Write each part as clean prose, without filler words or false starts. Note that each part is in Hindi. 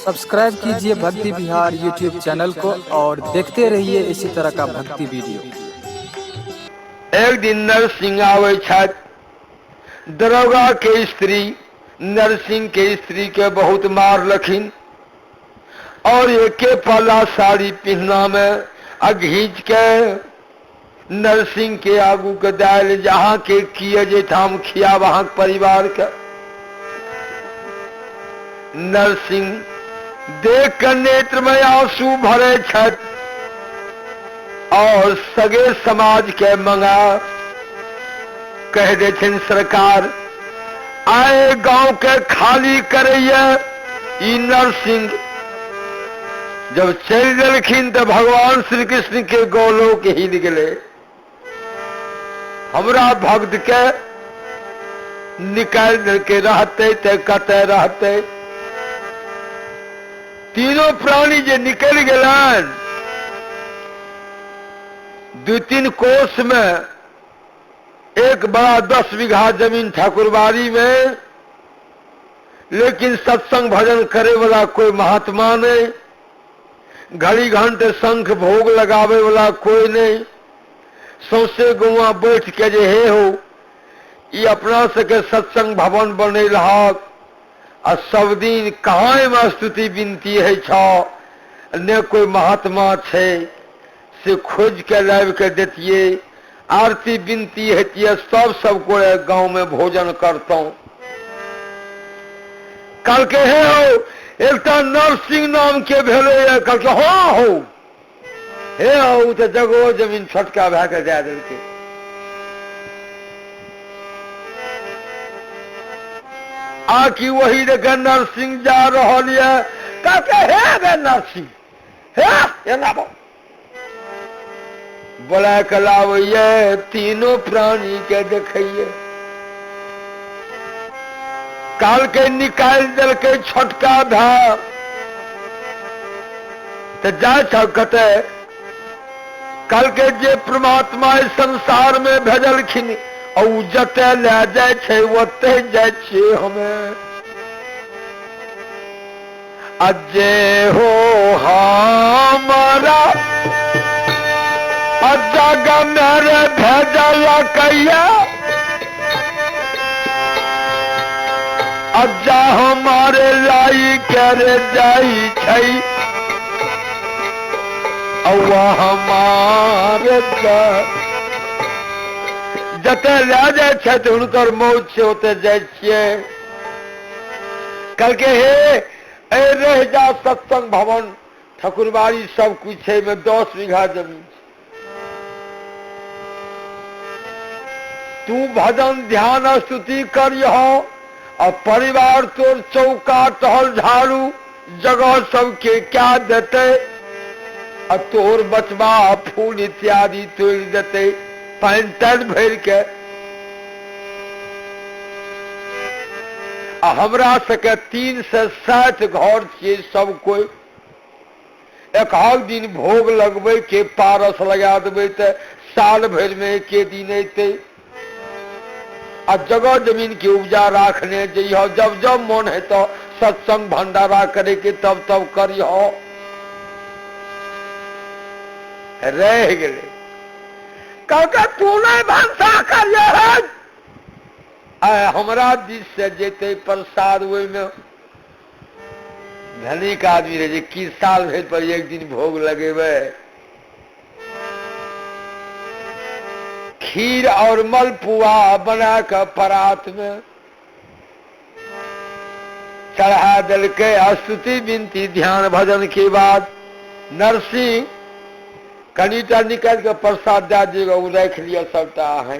सब्सक्राइब कीजिए भक्ति विहार यूट्यूब चैनल को और देखते रहिए इसी तरह का भक्ति वीडियो। एक दिन नरसिंह आवे छथि। दरोगा के स्त्री नरसिंह के स्त्री के बहुत मार लखिन और एके पला साड़ी पहना में घींच के नरसिंह के आगू के दाल जहाँ के किए जे ठाम खिया वहां परिवार के नरसिंह देख कर नेत्र में आंसू भरे छथि और सगे समाज के मंगा कह देथिन सरकार आए गांव के खाली करैया। ई नरसिंह जब चल देलखिन तो भगवान श्री कृष्ण के गोलोक हिल गए। हमरा भक्त के निकाल दे के रहते ते कते रहते। तीनों प्राणी जे निकल गलन 2-3 कोस में एक बड़ा 10 बीघा जमीन ठाकुरबाड़ी में, लेकिन सत्संग भजन करे वाला कोई महात्मा नहीं, घड़ी घंटे शंख भोग लगावे वाला कोई नहीं। सौसे गुआ बैठ के जे हे हो ये अपना सके सत्संग भवन बने रहक आ सब दिन कहाँ में स्तुति विनती है छो ने कोई महात्मा छे से खोज के लाइव के देतिए आरती विनती हेतिए सब को गांव में भोजन करता हूं। कल के हे हो एक नरसिंह नाम के भेले कल के हो हे हो तो जगो जमीन छटका भे के दे देलके। आकि वही देखे नरसिंह जा रहल है कल के हे बे नरसिंह हे लाबो बोला कलावैये तीनों प्राणी के देखिए। काल के निकाल दल के छोटका धा तो जा कते कल के जे परमात्मा संसार में भेजलखिन और जते ले जाए छे ओते जाए छे हमें। अजय हो हमारा जग मेरे भेजल कैया अज्जा हमारे लाई करे जाई छई हमारे जते ले जाए छे तो उनकर मौत से होते जाए छिए। कल के हे रह जा सत्संग भवन ठकुरबाड़ी सब कुछ है में 10 बीघा जमीन। तू भजन ध्यान स्तुति करियो और परिवार तोर चौका टहल झाड़ू जगह सबके क्या देते और तोर बचवा फूल इत्यादि तोड़ देते पानी तर भर के। हमरा सके 3 से 7 घर छे सब कोई एक दिन भोग लगबे के पारस लगा देवे तो साल भर में के दिन अते आ जगह जमीन के उपजा राखने जइहो जब जब मन है तो सत्संग भंडारा करे के तब तब करियो। रह गए कहके तू नहीं भंसा करिए हमरा दिस से जेते प्रसाद ओहि में धनिक आदमी रहे कि साल भर पर एक दिन भोग लगेबे। खीर और मलपुआ बना कर परात में चढ़ा दल के स्तुति विनती ध्यान भजन के बाद नरसिंह कनीटा निकाल के प्रसाद दे देगा वो रख लिया सबटा है।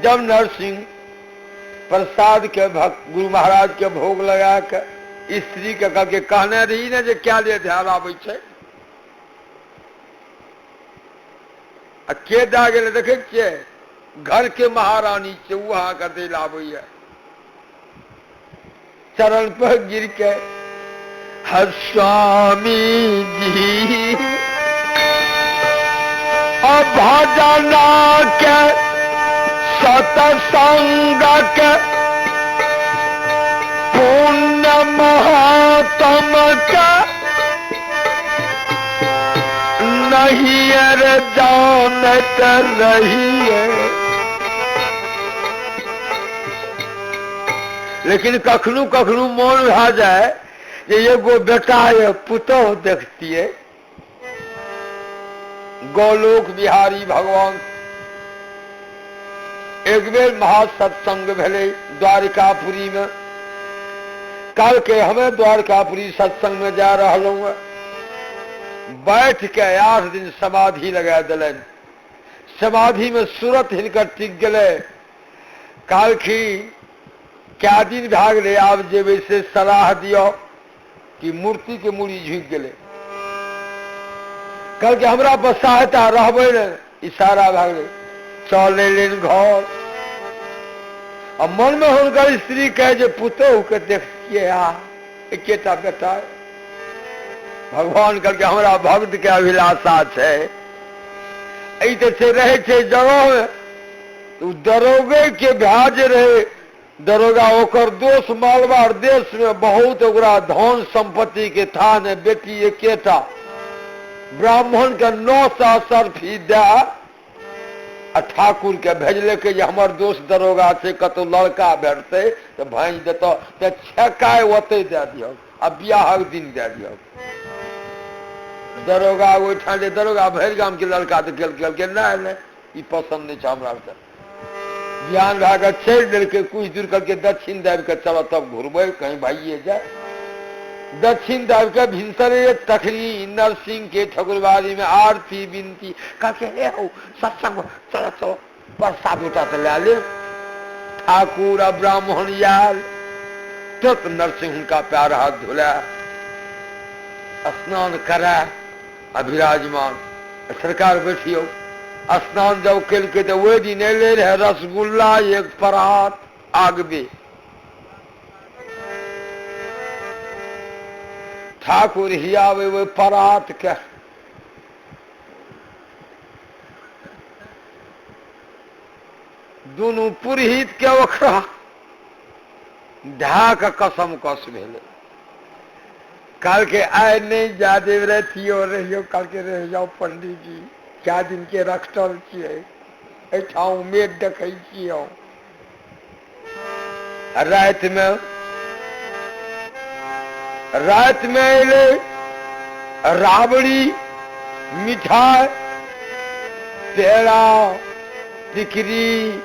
जब नरसिंह प्रसाद के भक्त गुरु महाराज के भोग लगा के स्त्री के कह के कहने रही ने जे क्या ले ध्यान आवे छे के दा गेले देखे छिए घर के महारानी से वहां का दिल आवे चरण पर गिर के हर स्वामी जी भजना के सतसंग के जानत रही है। लेकिन कखनू कखनू मन भा जाए जे एगो बेटा ये पुतोह देखतिए। गोलोक बिहारी भगवान एक बेर महासत्संग भेले द्वारिकापुरी में। कल के हमें द्वारकापुरी सत्संग में जा रहा हूँ। बैठ के 8 दिन समाधि लगा दिलन। समाधि में सूरत हिनकर टिक गए। काल की क्या दिन भाग ले आप जेबे से सलाह दियो कि मूर्ति के मूड़ी झुक गए। कल के हमरा पर सहायता रहबे ने इशारा भाग ले चले लेन घर। अब मन में हुनकर स्त्री कहे जे पुतोह के देखिए एकेटा बेटा। भगवान कल के हमरा भक्त के अभिलाषा है से रहे छे जगह में तो दरोगे के भ्याज रहे। दरोगा ओकर दोष मालवार देश में बहुत ओकरा धन संपत्ति के थान है। बेटी एकेटा ब्राह्मण के 9 सरफी दे ठाकुर के भेजले के हमर दोस्त दरोगा से कतो लड़का भेटते तो भांज देतो तो छकाय ओते दे दियो आ बियाह दिन दे दियो। दरोगा वो ठाणे दरोगा भर गाम के लड़का तो के ना ई पसंद नहीं हमरा से ज्ञान भाग छेड़ दिल के कुछ दूर करके दक्षिण देव के चलो तब घुरबे कहीं भाइये जाए। दक्षिण देव के भिनसरे तखनी नरसिंह के ठकुरबाड़ी में आरती बिनती कहके हो सत्संग चलो चलो परसा बेटा तो ले ले। ठाकुर और ब्राह्मण यार तक नरसिंह उनका प्यार हाथ धुला स्नान करा अभिराजमान सरकार बैठियो। स्नान जब कल के तो वो दिन ले रहे रसगुल्ला एक परात आगबे। ठाकुर हियावे वो परात के दोनों पुरहित के ओकरा ढाक कसम कस भेले। कल के आए नहीं जादे रहियो रहियो कल के रह जाओ पंडित जी क्या दिन के रखटल छे ठाऊ मेघ देखे छियो। रात में अले राबड़ी मिठाई पेड़ा टिकरी।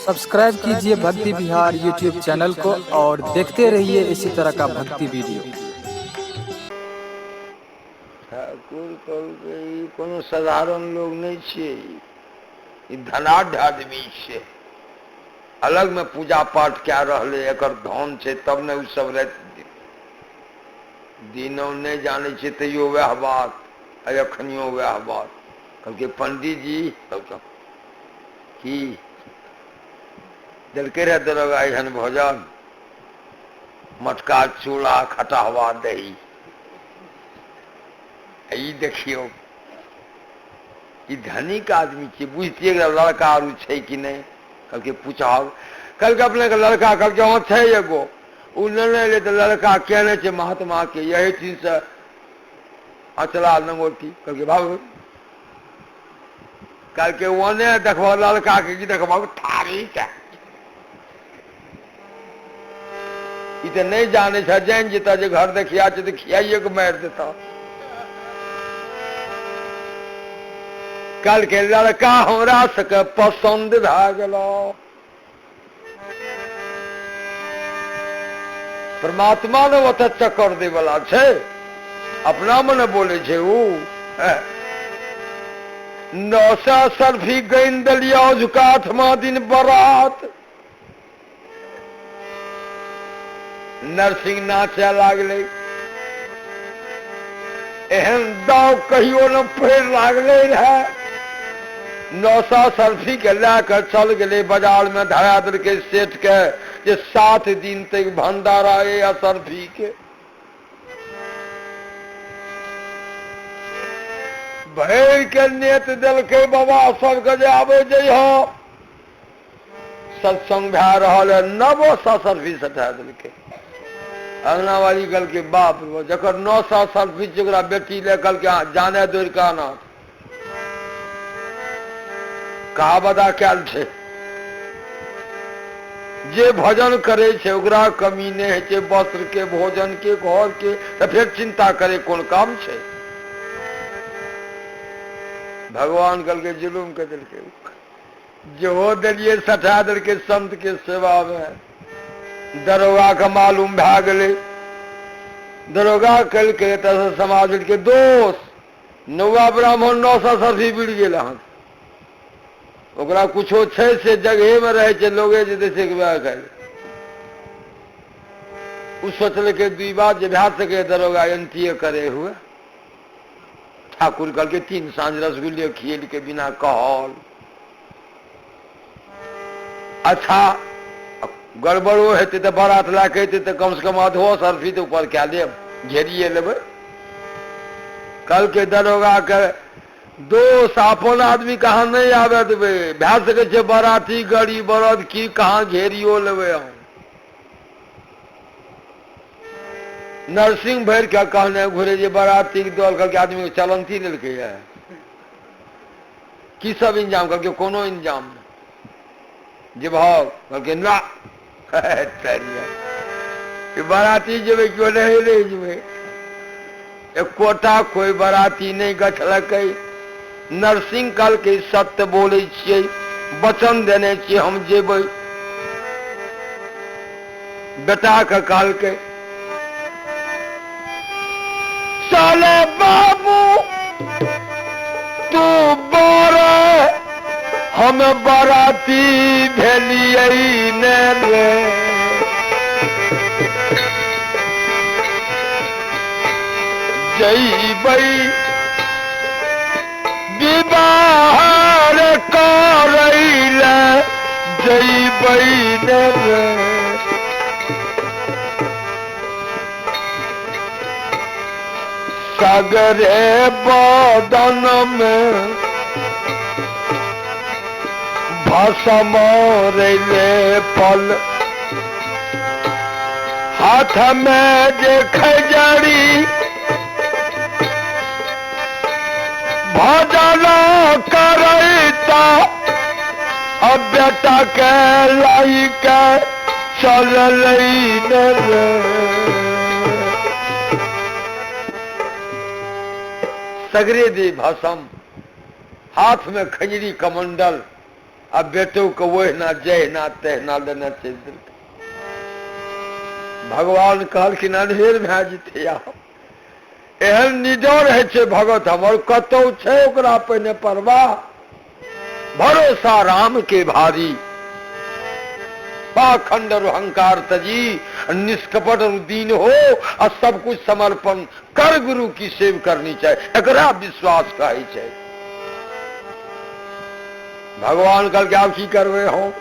सब्सक्राइब कीजिए भक्ति विहार यूट्यूब चैनल को और देखते रहिए इसी तरह का भक्ति वीडियो। ठाकुर कोनो साधारण लोग नहीं छे, धनाढ़ आदमी छे। अलग में पूजा पाठ क्या रहले एकर धन छे तब ने उ सब रात दिनों नहीं जाने छे तैयो वह बात अखनियो वह बात। कल के पंडित जी की दिल के रह दरोगा एहन भोजन मटका चूड़ा खटा हुआ दही ई देखियो ई धनिक आदमी छे बुझतिए लड़का आरू छे कि नहीं। कल के पूछा कल के अपने के लड़का कल के वहां छे एगो उ नहीं ले तो लड़का कहने छे महात्मा के यही चीज से अचला नंगोती। कल के बाबू कल के ओने देखबो लड़का के देखबो थारी के ई तो नहीं जाने छे जान जेता जे घर देखिया छे तो खियाइए के मार देता। कल के लड़का हमरा सके पसंद भा गेलो। परमात्मा ने वो चक्कर दे वाला छे अपना मन बोले छे ऊ 900 सरफी गईन दलिया झुका 8वां दिन बरात। नरसिंह नाचे लागले एहन दाव कहियो न फेर लागले रहे। 900 सरफी के लेकर चल गए बाजार में धरा दल के सेठ के जे 7 दिन तक भंडारा है सरफी के। भैर के नेत दल के बाबा सब के आवे जइहो सत्संग भा रहा है 900 सरफी सटा दल के। अंगना वाली कल के बाप रे, जकर 900 साल पीछे ओकरा बेटी ले कल के जाने दौड़ के आना कहा बता कैल छे। जे भजन करे छे ओकरा कमी नहीं है छे, वस्त्र के, भोजन के, घर के, तो फिर चिंता करे कौन काम छे। भगवान कल के जुलूम के दिल के जो दिलिए सटा दिल के संत के सेवा में। दरोगा का मालूम भा गए, दरोगा कल के तरह समाज के दोस्त नौवा ब्राह्मण 900 सरसी बिड़ गेल हन, ओकरा कुछो छे से जगह में रहे छे लोगे जे से उ सोचल के दुई बात जे भा सके दरोगा एनतीय करे हुए। ठाकुर कल के 3 सांझ रसगुल्ले खियल के बिना कहल। अच्छा गड़बड़ो हेते तो बारात ला के तो कम से कम आधो सरफी तो ऊपर क्या ले घेरिए लेबे। कल के दरोगा के दोस्त अपन आदमी कहाँ नहीं आवे देवे, भै सके छे बाराती गाड़ी बरद की कहाँ घेरियो लेवे हम। नरसिंह भर क्या कहने घुरे जे बाराती के दल कल के आदमी को चलंती लेके है की सब इंजाम करके कोनो इंजाम जे भाव करके ना बाराती जेबे क्यों नहीं ले जेबे। एक कोटा कोई बाराती नहीं गठलक। नरसिंह काल के सत्य बोले छिए, वचन देने छिए हम जेबे। बेटा का काल के चले बाबू तू बोरे हम बाराती भेलिए ने रे। जईबई विवाह करैले जईबई ने रे। सगरे बदन में भस्म रैले पल, हाथ में जे खजड़ी भजन करैता अब बेटा के लाई के चल रे। सगरे दे भसम, हाथ में खजरी कमंडल, अब बेटो को वो ना जय ना तह ना लेना चाहिए। भगवान कहल कि ढेर भै जेते एहन निडर है छे भगत हमर कतौ छे ओकरा पहिने परवाह। भरोसा राम के भारी, पाखंड और अहंकार तजी, निष्कपट और दीन हो और सब कुछ समर्पण कर गुरु की सेव करनी चाहिए, एकरा विश्वास कहे चाहिए। भगवान कल क्या की करवे हो,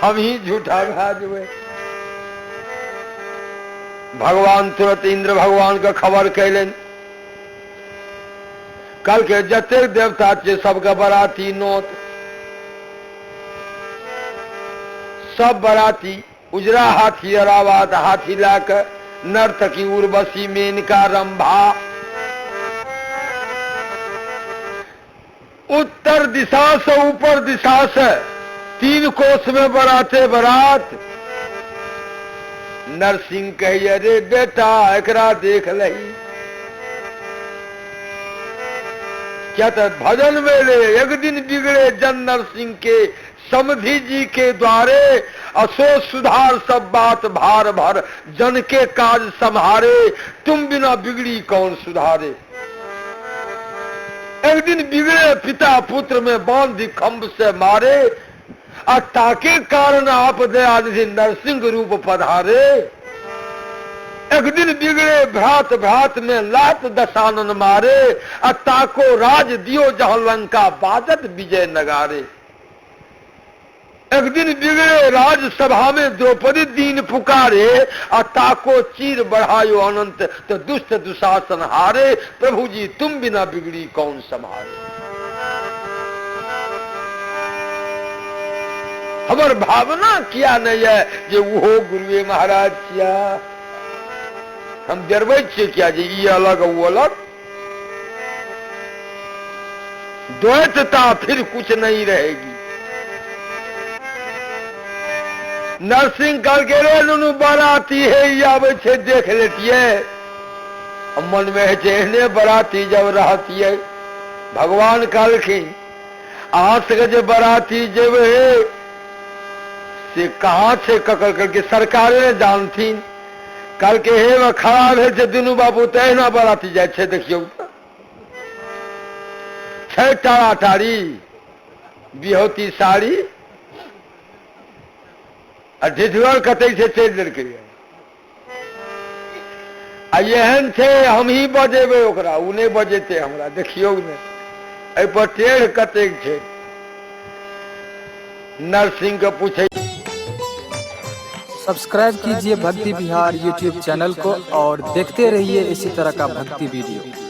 हम ही झूठा भाजवे। भगवान तुरंत इंद्र भगवान का खबर कैलन। कल के जते देवता छे सबका बराती नोत, सब बराती उजरा हाथी अरावात हाथी लाकर नर्तकी उर्वशी मेनका रंभा उत्तर दिशा से ऊपर दिशा से 3 कोस में बराते बरात। नरसिंह कहिए रे बेटा एकरा देख लही, क्या तो भजन वेले एक दिन बिगड़े जन नरसिंह के समधि जी के द्वारे, असो सुधार सब बात भार भर जन के काज संहारे, तुम बिना बिगड़ी कौन सुधारे। एक दिन बिगड़े पिता पुत्र में बांधी खंभ से मारे, ताके कारण आप दयानिधि नरसिंह रूप पधारे। एक दिन बिगड़े भ्रात भ्रात में लात दशानन मारे, ताको राज दियो जहां लंका बाजत विजय नगारे। एक दिन बिगड़े राजसभा में द्रौपदी दीन पुकारे, ताको चीर बढ़ायो अनंत तो दुष्ट दुशासन हारे। प्रभु जी तुम बिना बिगड़ी कौन संभाले। हमार भावना किया नहीं है जे वो गुरुए महाराज किया। हम डरबै छियै क्या जी ये अलग वो अलग। द्वैतता फिर कुछ नहीं रहेगी। नरसिंह कहलकै रे नुनू बराती है आबै छै देख लेतियै। मन में है एहने बराती जब रहतियै भगवान कहलखिन अहाँ सबके जे बराती जेबै से कहाँ छै ककर करके सरकारे ने जानथिन। कहलकै हे में खड़ा भेल छै दुनू बाबू तऽ अहिना बराती जाइ छै देखियौ छै टारा टारी बिहौती साड़ी आ ढिढुर कतै से चलि देलकै। आ एहन छै हम ही बजेबै ओकरा उ नहीं बजेतै हमरा देखियौ ने एहि पर टेढ़ कतेक छै। नरसिंह के पूछे सब्सक्राइब कीजिए भक्ति बिहार यूट्यूब चैनल को और देखते रहिए इसी तरह का भक्ति वीडियो।